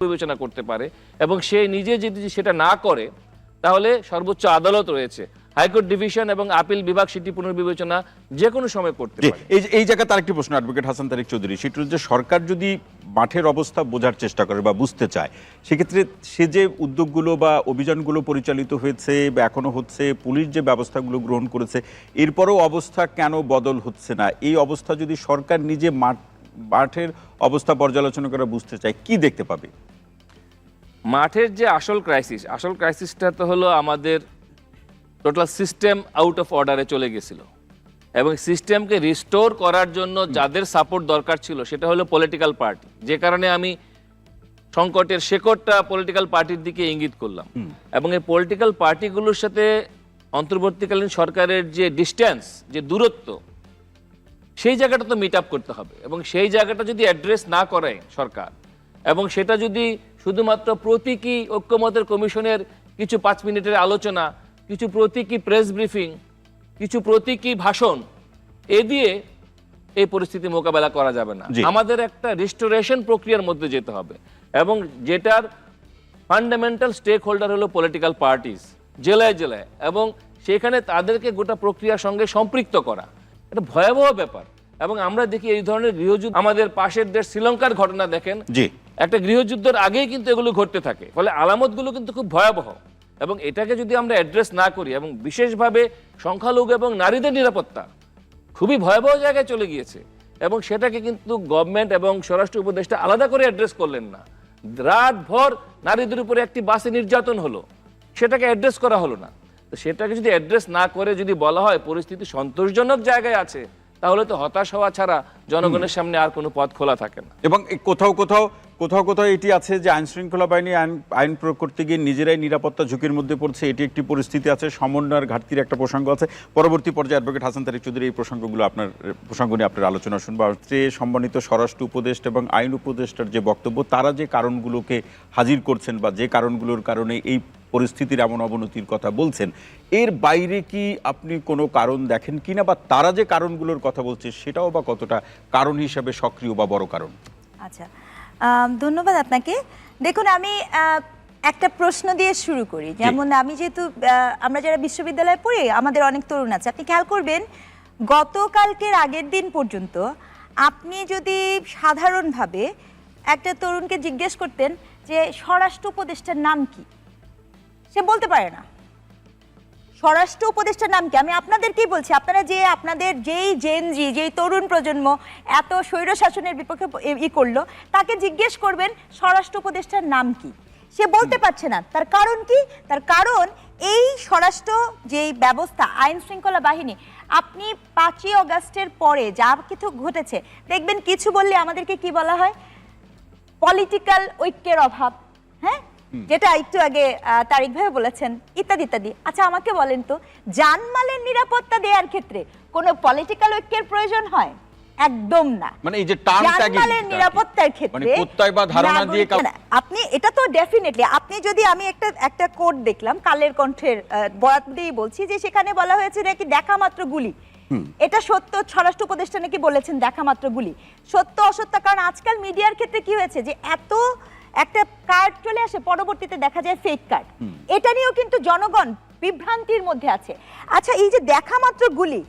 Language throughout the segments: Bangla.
বিবেচনা করতে পারে এবং সে নিজে যদি সেটা না করে তাহলে সর্বোচ্চ আদালত রয়েছে, হাইকোর্ট ডিভিশন এবং আপিল বিভাগ সেটি পুনর্বিবেচনা যে কোনো সময় করতে পারে। এই জায়গায় তার একটি প্রশ্ন অ্যাডভোকেট হাসান তারেক চৌধুরী, সেটা হচ্ছে সরকার যদি মাঠের অবস্থা বোঝার চেষ্টা করে বা বুঝতে চায়, সেক্ষেত্রে সে যে উদ্যোগগুলো বা অভিযানগুলো পরিচালিত হয়েছে বা এখনো হচ্ছে, পুলিশ যে ব্যবস্থাগুলো গ্রহণ করেছে, এরপরও অবস্থা কেন বদল হচ্ছে না? এই অবস্থা যদি সরকার নিজে মাঠের অবস্থা পর্যালোচনা করে বুঝতে চায়, কি দেখতে পাবে? মাঠের যে আসল ক্রাইসিসটা তো হলো আমাদের টোটাল সিস্টেম আউট অফ অর্ডারে চলে গেছিল এবং সিস্টেমকে রিস্টোর করার জন্য যাদের সাপোর্ট দরকার ছিল সেটা হলো পলিটিক্যাল পার্টি, যে কারণে আমি সংকটের শেকড়টা পলিটিক্যাল পার্টির দিকে ইঙ্গিত করলাম। এবং এই পলিটিক্যাল পার্টিগুলোর সাথে অন্তর্বর্তীকালীন সরকারের যে ডিস্টেন্স, যে দূরত্ব, সেই জায়গাটা তো মিট আপ করতে হবে এবং সেই জায়গাটা যদি অ্যাড্রেস না করে সরকার এবং সেটা যদি শুধুমাত্র প্রতীকী ঐক্যমতের কমিশনের কিছু 5 মিনিটের আলোচনা, কিছু প্রতীকী প্রেস ব্রিফিং, কিছু প্রতীকী ভাষণ এ দিয়ে এই পরিস্থিতি মোকাবেলা করা যাবে না। আমাদের একটা রিস্টোরেশন প্রক্রিয়ার মধ্যে যেতে হবে এবং যেটার ফান্ডামেন্টাল স্টেক হোল্ডার হলো পলিটিক্যাল পার্টিস জেলায় জেলায়, এবং সেখানে তাদেরকে গোটা প্রক্রিয়ার সঙ্গে সম্পৃক্ত করা এটা ভয়াবহ ব্যাপার। এবং আমরা দেখি এই ধরনের গৃহযুদ্ধ, আমাদের পাশের দেশ শ্রীলঙ্কার ঘটনা দেখেন, একটা গৃহযুদ্ধের আগেই কিন্তু এগুলো ঘটতে থাকে, ফলে আলামতগুলো কিন্তু খুব ভয়াবহ। এবং এটাকে যদি আমরা অ্যাড্রেস না করি এবং বিশেষভাবে সংখ্যালঘু এবং নারীদের নিরাপত্তা খুবই ভয়াবহ জায়গায় চলে গিয়েছে এবং সেটাকে কিন্তু গভর্নমেন্ট এবং স্বরাষ্ট্র উপদেষ্টা আলাদা করে অ্যাড্রেস করলেন না। রাতভর নারীদের উপরে একটি বাসে নির্যাতন হলো, সেটাকে অ্যাড্রেস করা হলো না। তো সেটাকে যদি অ্যাড্রেস না করে যদি বলা হয় পরিস্থিতি সন্তোষজনক জায়গায় আছে, তাহলে তো হতাশ হওয়া ছাড়া জনগণের সামনে আর কোনো পথ খোলা থাকে না। এবং কোথাও কোথাও কোথাও কোথাও এটি আছে যে আইন শৃঙ্খলা বাহিনী আইন প্রয়োগ করতে গিয়ে নিজেরাই নিরাপত্তা ঝুঁকির মধ্যে পড়ছে, এটি একটি পরিস্থিতি আছে। সমন্বয়ের ঘাটতির একটা প্রসঙ্গ আছে। পরবর্তী পর্যায়ে অ্যাডভোকেট হাসান তারেক চৌধুরী এই প্রসঙ্গ নিয়ে আপনার আলোচনা শুনবো। সম্মানিত স্বরাষ্ট্র উপদেষ্টা এবং আইন উপদেষ্টার যে বক্তব্য, তারা যে কারণগুলোকে হাজির করছেন বা যে কারণগুলোর কারণে এই পরিস্থিতির এমন অবনতির কথা বলছেন, এর বাইরে কি আপনি কোনো কারণ দেখেন কিনা, বা তারা যে কারণগুলোর কথা বলছে সেটাও বা কতটা কারণ হিসাবে সক্রিয় বা বড় কারণ? আচ্ছা, ধন্যবাদ আপনাকে। দেখুন, আমি একটা প্রশ্ন দিয়ে শুরু করি। যেমন আমি যেহেতু আমরা যারা বিশ্ববিদ্যালয়ে পড়ি, আমাদের অনেক তরুণ আছে। আপনি খেয়াল করবেন, গতকালকের আগের দিন পর্যন্ত আপনি যদি সাধারণভাবে একটা তরুণকে জিজ্ঞেস করতেন যে স্বরাষ্ট্র উপদেষ্টার নাম কি, সে বলতে পারে না। স্বরাষ্ট্র উপদেষ্টার নাম কি? আমি আপনাদেরকেই বলছি, আপনারা যে আপনাদের যেই তরুণ প্রজন্ম এত স্বৈর শাসনের বিপক্ষে করলো, তাকে জিজ্ঞেস করবেন স্বরাষ্ট্র উপদেষ্টার নাম কি, সে বলতে পারছে না। তার কারণ কি? তার কারণ এই স্বরাষ্ট্র যেই ব্যবস্থা, আইন শৃঙ্খলা বাহিনী, আপনি 5ই অগাস্টের পরে যা কিছু ঘটেছে দেখবেন, কিছু বললে আমাদেরকে কি বলা হয়? পলিটিক্যাল ঐক্যের অভাব, হ্যাঁ, যেটা একটু আগে তারিক ভাই বলেছেন, ইত্যাদি ইত্যাদি। আচ্ছা, আমাকে বলেন তো, জানমালের নিরাপত্তা দেওয়ার ক্ষেত্রে কোনো পলিটিক্যাল ঐক্যের প্রয়োজন হয়? একদম না। মানে এই যে জানমালের নিরাপত্তার ক্ষেত্রে আপনি এটা তো ডেফিনেটলি, আপনি যদি, আমি একটা কোড দেখলাম কালের কণ্ঠের বরাত দিয়েই বলছি, যে সেখানে বলা হয়েছে নাকি দেখা মাত্র গুলি। এটা সত্য, স্বরাষ্ট্র উপদেষ্টা নাকি বলেছেন দেখা মাত্র গুলি। সত্য অসত্য? কারণ আজকাল মিডিয়ার ক্ষেত্রে কি হয়েছে যে এত একটা কার্ড চলে আসে, পরবর্তীতে দেখা যায় ফেক কার্ড। এটা নিয়েও কিন্তু জনগণ বিভ্রান্তির মধ্যে আছে। আচ্ছা, এই যে দেখা মাত্র গুলি,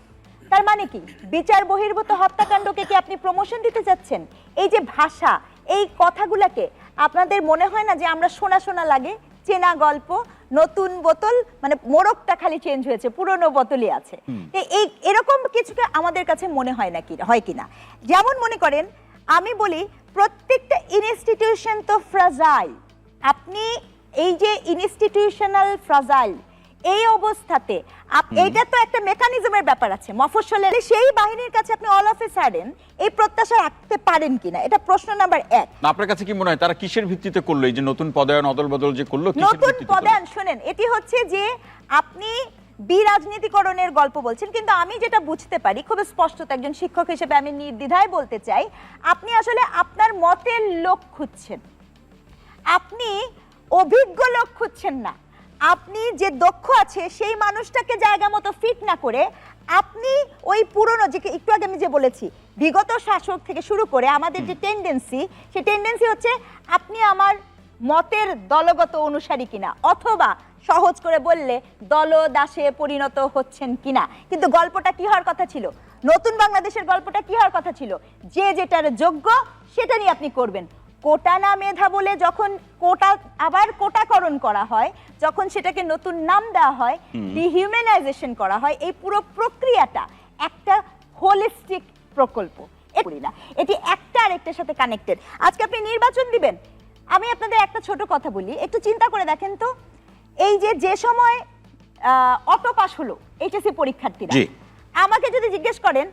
তার মানে কি? বিচার বহির্ভূত হত্যাকাণ্ডকে কি আপনি প্রমোশন দিতে যাচ্ছেন? এই যে ভাষা, এই কথাগুলোকে আপনাদের মনে হয় না যে আমরা শোনা শোনা লাগে? চেনা গল্প, নতুন বোতল, মানে মোড়কটা খালি চেঞ্জ হয়েছে, পুরনো বোতলই আছে। এই এরকম কিছুকে আমাদের কাছে মনে হয় না, কি হয় কিনা? যেমন মনে করেন, আমি বলি প্রত্যেকটা ইনস্টিটিউশন তো ফ্রাজাইল। আপনি এই যে ইনস্টিটিউশনাল ফ্রাজাইল, এই অবস্থাতে এইটা তো একটা মেকানিজমের ব্যাপার আছে। মফস্বলের সেই বাহিনীর কাছে আপনি অল অফ এ সাডেন এই প্রত্যাশা রাখতে পারেন কিনা, এটা প্রশ্ন নাম্বার 1। আপনার কাছে কি মনে হয় তারা কিসের ভিত্তিতে করলো এই যে নতুন পদায়ন অদল বদল যে করলো? নতুন পদায়ন, শুনেন, এটি হচ্ছে যে আপনি বিরাজনীতিকরণের গল্প বলছেন, কিন্তু আমি যেটা বুঝতে পারি খুব স্পষ্টত, একজন শিক্ষক হিসেবে আমি নির্দ্বিধায় বলতে চাই, আপনি আসলে আপনার মতের লোক খুঁজছেন, আপনি অভিজ্ঞ লোক খুঁজছেন না। আপনি যে দক্ষ আছে সেই মানুষটাকে জায়গা মতো ফিট না করে আপনি ওই পুরনো, যে একটু আগে আমি যে বলেছি, বিগত শাসক থেকে শুরু করে আমাদের যে টেন্ডেন্সি, সেই টেন্ডেন্সি হচ্ছে আপনি আমার মতের দলগত অনুসারী কিনা, অথবা সহজ করে বললে দলদাসে পরিণত হচ্ছেন কিনা। কিন্তু গল্পটা কি হওয়ার কথা ছিল? নতুন বাংলাদেশের গল্পটা কি হওয়ার কথা ছিল? যে যেটার যোগ্য সেটা নিয়ে আপনি করবেন। কোটা না মেধা বলে যখন কোটা আবার কোটাকরণ করা হয়, যখন সেটাকে নতুন নাম দেওয়া হয়, ডিহিউম্যানাইজেশন করা হয়, এই পুরো প্রক্রিয়াটা একটা হোলিস্টিক প্রকল্প। এটি একটা আরেকটার সাথে কানেক্টেড। আজকে আপনি নির্বাচন দিবেন, আমি আপনাদের একটা ছোট কথা বলি, একটু চিন্তা করে দেখেন তো, এই যে সময় অটো পাস হলো এইচএসসি পরীক্ষার্থীরা, আমাকে যদি জিজ্ঞেস করেন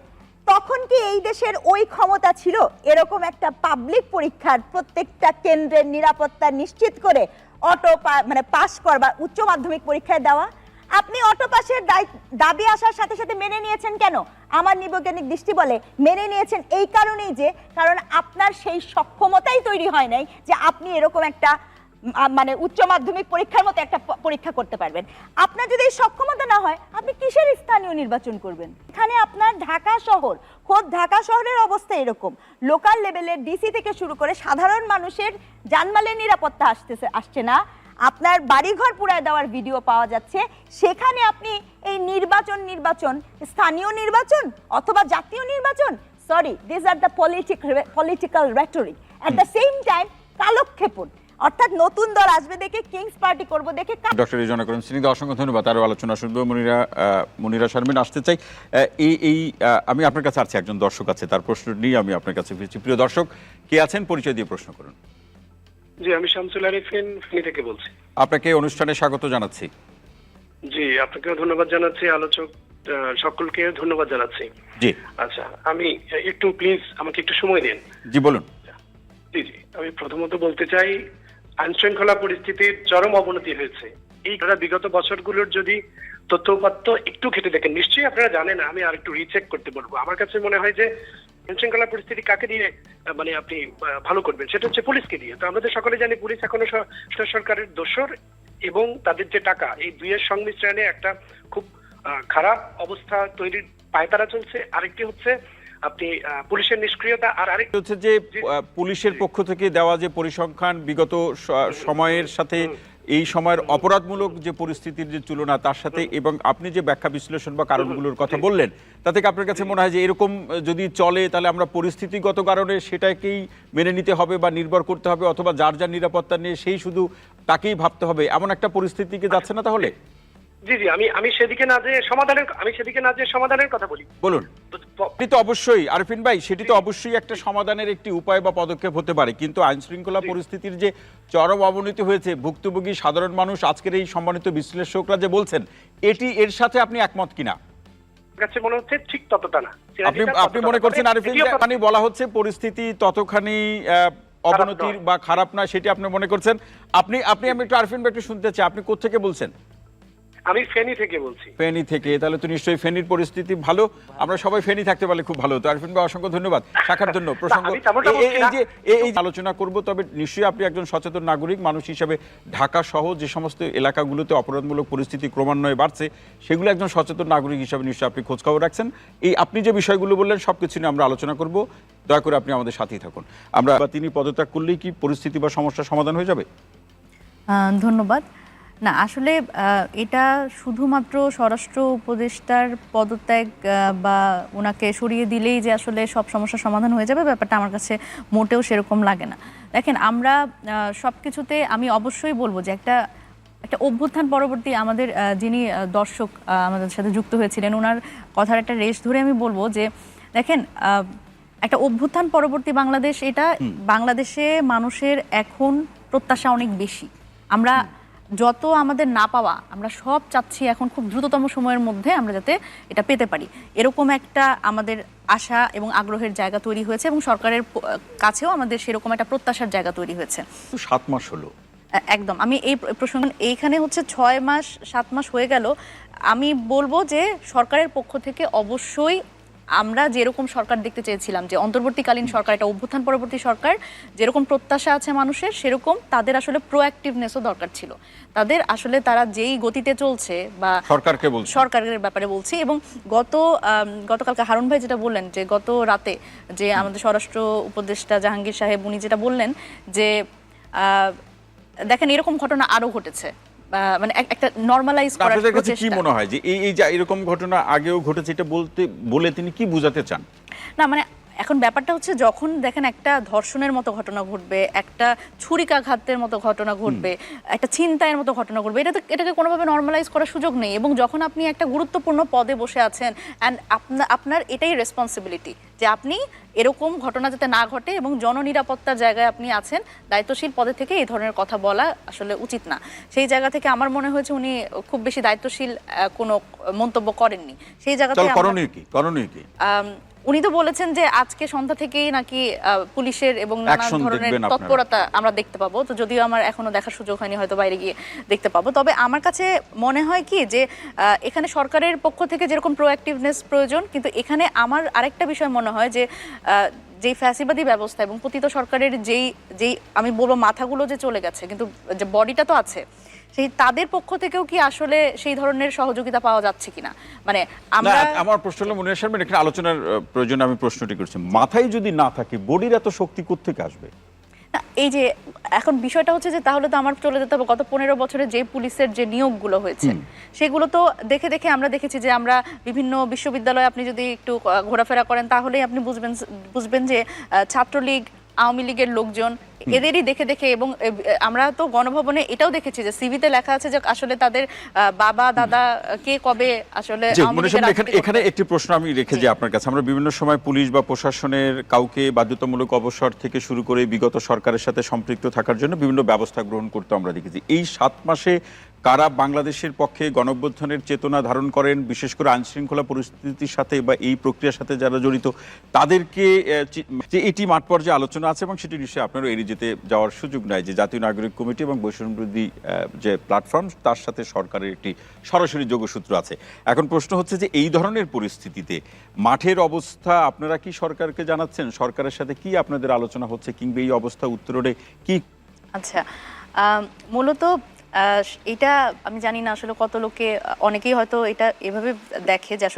তখন কি এই দেশের ওই ক্ষমতা ছিল এরকম একটা পাবলিক পরীক্ষার প্রত্যেকটা কেন্দ্রের নিরাপত্তা নিশ্চিত করে অটো মানে পাস করবা উচ্চ মাধ্যমিক পরীক্ষায় দেওয়া? আপনি অটো পাসের দাবি আসার সাথে সাথে মেনে নিয়েছেন কেন? আমার নিবৈজ্ঞানিক দৃষ্টি বলে মেনে নিয়েছেন এই কারণেই যে কারণ আপনার সেই সক্ষমতাই তৈরি হয় নাই যে আপনি এরকম একটা মানে উচ্চ মাধ্যমিক পরীক্ষার মতো একটা পরীক্ষা করতে পারবেন। আপনার যদি এই সক্ষমতা না হয়, আপনি কিসের স্থানীয় নির্বাচন করবেন? এখানে আপনার ঢাকা শহর, খোদ ঢাকা শহরের অবস্থা এরকম, লোকাল লেভেলের ডিসি থেকে শুরু করে সাধারণ মানুষের জানমালের নিরাপত্তা আসছে না, আপনার বাড়িঘর পুড়ায় দেওয়ার ভিডিও পাওয়া যাচ্ছে। সেখানে আপনি এই নির্বাচন স্থানীয় নির্বাচন অথবা জাতীয় নির্বাচন, sorry, this are the political rhetoric, at the same time কালক্ষেপণ, অর্থাৎ নতুন দল আসবে দেখে কিংস পার্টি করব দেখে। ডক্টর রিজওয়ানা করিম স্নিগ্ধা, অসংখ্য ধন্যবাদ। আরও আলোচনা শুনবো। মুনিরা শারমিন আসতে চাই। আমি আপনার কাছে আসছি, একজন দর্শক আছে, তার প্রশ্ন নিয়ে আমি আপনার কাছে ফিরছি। প্রিয় দর্শক, কে আছেন পরিচয় দিয়ে প্রশ্ন করুন। জি, আমি শামসুল আরিফিন ফেনী থেকে বলছি। আপনাকে অনুষ্ঠানে স্বাগত জানাচ্ছি। জি, আপনাকেও ধন্যবাদ জানাচ্ছি, আলোচক সকলকে ধন্যবাদ জানাচ্ছি। জি আচ্ছা, আমি একটু প্লিজ আমাকে একটু সময় দিন। জি বলুন। জি, আমি প্রথমত বলতে চাই, আইন শৃঙ্খলা পরিস্থিতির চরম অবনতি হয়েছে। এই বিগত বছরগুলোর যদি তথ্য উপাত্ত একটু ঘেটে দেখেন, নিশ্চয়ই আপনারা জানেন, আমি আর একটু রিচেক করতে বলবো। আমার কাছে মনে হয় যে আইন শৃঙ্খলা পরিস্থিতি কাকে দিয়ে মানে আপনি ভালো করবেন, সেটা হচ্ছে পুলিশকে দিয়ে। তো আমাদের সকলে জানি পুলিশ এখনো সরকারের দোসর, এবং তাদের যে টাকা, এই দুইয়ের সংমিশ্রণে একটা খুব খারাপ অবস্থা তৈরির পায়তারা চলছে। আরেকটি হচ্ছে আপনি পুলিশের নিষ্ক্রিয়তা, আর আরেকটি হচ্ছে যে পুলিশের পক্ষ থেকে দেওয়া যে পরিসংখ্যান বিগত সময়ের সাথে এই সময়ের অপরাধমূলক যে পরিস্থিতির যে তুলনা, তার সাথে এবং আপনি যে ব্যাখ্যা বিশ্লেষণ বা কারণগুলোর কথা বললেন, তা থেকে আপনার কাছে মনে হয় যে এরকম যদি চলে তাহলে আমরা পরিস্থিতিগত কারণে সেটাকেই মেনে নিতে হবে বা নির্ভর করতে হবে, অথবা যার যার নিরাপত্তা নিয়ে সেই শুধু তাকেই ভাবতে হবে, এমন একটা পরিস্থিতিকে যাচ্ছে না তাহলে? জি, আমি সেদিকে না যে সমাধানের কথা বলি। বলুন। সেটি তো অবশ্যই আরিফিন ভাই, সেটি তো অবশ্যই একটা সমাধানের একটি উপায় বা পদক্ষেপ হতে পারে, কিন্তু আইন শৃঙ্খলা পরিস্থিতির যে চরম অবনতি হয়েছে, ভুক্তভোগী সাধারণ মানুষ আজকের এই সম্মানিত বিশ্লেষকরা যে বলছেন, এর সাথে আপনি একমত কিনা? কাছে মনে হচ্ছে ঠিক ততটা না। আপনি মনে করছেন আরিফিন, মানে বলা হচ্ছে পরিস্থিতি ততখানি অবনতির বা খারাপ না, সেটি আপনি মনে করছেন? আমি একটু আরিফিন ভাই একটু শুনতে চাই, আপনি কোত্থেকে বলছেন? আমি ফেনী থেকে বলছি। ফেনী থেকে, তাহলে তো নিশ্চয়ই ফেনীর পরিস্থিতি ভালো। আমরা সবাই ফেনী থাকতে পারলে খুব ভালো হতো। আরিফিন ভাই, অসংখ্য ধন্যবাদ শাখার জন্য। প্রসঙ্গ এই আলোচনা করব, তবে নিশ্চয়ই আপনি একজন সচেতন নাগরিক মানুষ হিসেবে ঢাকা সহ যে সমস্ত এলাকাগুলোতে অপরাধমূলক পরিস্থিতি ক্রমান্বয়ে বাড়ছে, সেগুলো একজন সচেতন নাগরিক হিসেবে নিশ্চয়ই আপনি খোঁজখবর রাখছেন। আপনি যে বিষয়গুলো বললেন সবকিছু নিয়ে আমরা আলোচনা করব, দয়া করে আপনি আমাদের সাথেই থাকুন। তিনি পদত্যাগ করলেই কি পরিস্থিতি বা সমস্যার সমাধান হয়ে যাবে? ধন্যবাদ। না, আসলে এটা শুধুমাত্র স্বরাষ্ট্র উপদেষ্টার পদত্যাগ বা ওনাকে সরিয়ে দিলেই যে আসলে সব সমস্যার সমাধান হয়ে যাবে, ব্যাপারটা আমার কাছে মোটেও সেরকম লাগে না। দেখেন, আমরা সব কিছুতে আমি অবশ্যই বলবো যে একটা অভ্যুত্থান পরবর্তী আমাদের যিনি দর্শক আমাদের সাথে যুক্ত হয়েছিলেন, ওনার কথার একটা রেশ ধরে আমি বলবো যে দেখেন, একটা অভ্যুত্থান পরবর্তী বাংলাদেশ, এটা বাংলাদেশে মানুষের এখন প্রত্যাশা অনেক বেশি। আমরা যত আমাদের না পাওয়া, আমরা সব চাচ্ছি এখন খুব দ্রুততম সময়ের মধ্যে আমরা যাতে এটা পেতে পারি, এরকম একটা আমাদের আশা এবং আগ্রহের জায়গা তৈরি হয়েছে, এবং সরকারের কাছেও আমাদের সেরকম একটা প্রত্যাশার জায়গা তৈরি হয়েছে। 7 মাস হলো একদম। আমি এই প্রসঙ্গ, এইখানে হচ্ছে 6 মাস 7 মাস হয়ে গেল। আমি বলবো যে সরকারের পক্ষ থেকে অবশ্যই আমরা যেরকম সরকার দেখতে চেয়েছিলাম, যে অন্তর্বর্তীকালীন সরকার, এটা অভ্যুত্থান পরবর্তী সরকার, যেরকম প্রত্যাশা আছে মানুষের, সেরকম তাদের আসলে প্রোঅ্যাক্টিভনেসও দরকার ছিল। তাদের আসলে তারা যেই গতিতে চলছে, বা সরকারের ব্যাপারে বলছি, এবং গতকালকে হারুন ভাই যেটা বললেন, যে গত রাতে যে আমাদের স্বরাষ্ট্র উপদেষ্টা জাহাঙ্গীর সাহেব উনি যেটা বললেন, যে দেখেন এরকম ঘটনা আরো ঘটেছে, মানে একটা নরমালাইজ করার আপনাদের কাছে কি প্রচেষ্টা। মনে হয় যে এই যে এরকম ঘটনা আগেও ঘটেছে, এটা বলে তিনি কি বোঝাতে চান? না মানে এখন ব্যাপারটা হচ্ছে যখন দেখেন একটা ধর্ষণের মতো ঘটনা ঘটবে, একটা ছুরিকাঘাতের মতো ঘটনা ঘটবে, একটা ছিনতাইয়ের মতো ঘটনা ঘটবে, এটাকে কোনোভাবে নর্মালাইজ করার সুযোগ নেই। এবং যখন আপনি একটা গুরুত্বপূর্ণ পদে বসে আছেন অ্যান্ড আপনার এটাই রেসপন্সিবিলিটি যে আপনি এরকম ঘটনা যাতে না ঘটে, এবং জননিরাপত্তার জায়গায় আপনি আছেন, দায়িত্বশীল পদে থেকে এই ধরনের কথা বলা আসলে উচিত না। সেই জায়গা থেকে আমার মনে হয়েছে উনি খুব বেশি দায়িত্বশীল কোনো মন্তব্য করেননি। সেই জায়গাতে করণীয় কি? উনি তো বলেছেন যে আজকে সন্ধ্যা থেকেই নাকি পুলিশের এবং নানা Action ধরনের দেখবেন আপনারা। তৎপরতা আমরা দেখতে পাবো। তো যদিও আমার এখনো দেখার সুযোগ হয়নি, হয়তো বাইরে গিয়ে দেখতে পাবো। তবে আমার কাছে মনে হয় কি যে এখানে সরকারের পক্ষ থেকে যেরকম প্রোঅ্যাক্টিভনেস প্রয়োজন, কিন্তু এখানে আমার আরেকটা বিষয় মনে হয় যে যেই ফ্যাসিবাদী ব্যবস্থা এবং পতিত সরকারের যেই আমি বলবো মাথাগুলো যে চলে গেছে, কিন্তু যে বডিটা তো আছে, সেই তাদের পক্ষ থেকেও কি আসলে সেই ধরনের সহযোগিতা পাওয়া যাচ্ছে কিনা। মানে আমরা আমার প্রশ্ন হলো মনে আসবে এখানে আলোচনার প্রয়োজন, আমি প্রশ্নটি করছি, মাথায় যদি না থাকে বডির এত শক্তি কোত্থেকে আসবে? না, এই যে এখন বিষয়টা হচ্ছে যে তাহলে তো আমার চলে যেতে হবে গত 15 বছরে যে পুলিশের যে নিয়োগগুলো হয়েছে, সেগুলো তো দেখে দেখে আমরা দেখেছি যে আমরা বিভিন্ন বিশ্ববিদ্যালয়ে আপনি যদি একটু ঘোরাফেরা করেন তাহলেই আপনি বুঝবেন যে ছাত্রলীগ, আওয়ামী লীগের লোকজন এদেরই দেখে দেখে, এবং আমরা তো গণভবনে এটাও দেখেছি যে সিভিতে লেখা আছে যে আসলে তাদের বাবা দাদা কে কবে আসলে আওয়ামী লীগের রাজনীতি এখানে করতেন। একটি প্রশ্ন আমি রেখে যাই আপনার কাছে। আমরা বিভিন্ন সময় পুলিশ বা প্রশাসনের কাউকে বাধ্যতামূলক অবসর থেকে শুরু করে বিগত সরকারের সাথে সম্পৃক্ত থাকার জন্য বিভিন্ন ব্যবস্থা গ্রহণ করতে আমরা দেখেছি। এই 7 মাসে কারা বাংলাদেশের পক্ষে গণঅভ্যুত্থানের চেতনা ধারণ করেন, বিশেষ করে আইনশৃঙ্খলা পরিস্থিতির সাথে বা এই প্রক্রিয়ার সাথে যারা জড়িত, তাদেরকে যে এটি মাঠ পর্যায়ে আলোচনা আছে এবং সেটি নিশ্চয়ই আপনারও এড়িয়ে যেতে যাওয়ার সুযোগ নাই যে জাতীয় নাগরিক কমিটি এবং বৈষম্যবিরোধী যে প্ল্যাটফর্ম, তার সাথে সরকারের একটি সরাসরি যোগসূত্র আছে। এখন প্রশ্ন হচ্ছে যে এই ধরনের পরিস্থিতিতে মাঠের অবস্থা আপনারা কি সরকারকে জানাচ্ছেন? সরকারের সাথে কি আপনাদের আলোচনা হচ্ছে, কিংবা এই অবস্থা উত্তরণে কি? আচ্ছা, মূলত এটা আমি জানি না আসলে কত লোকে, অনেকেই হয়তো এটা এভাবে দেখে যে আসলে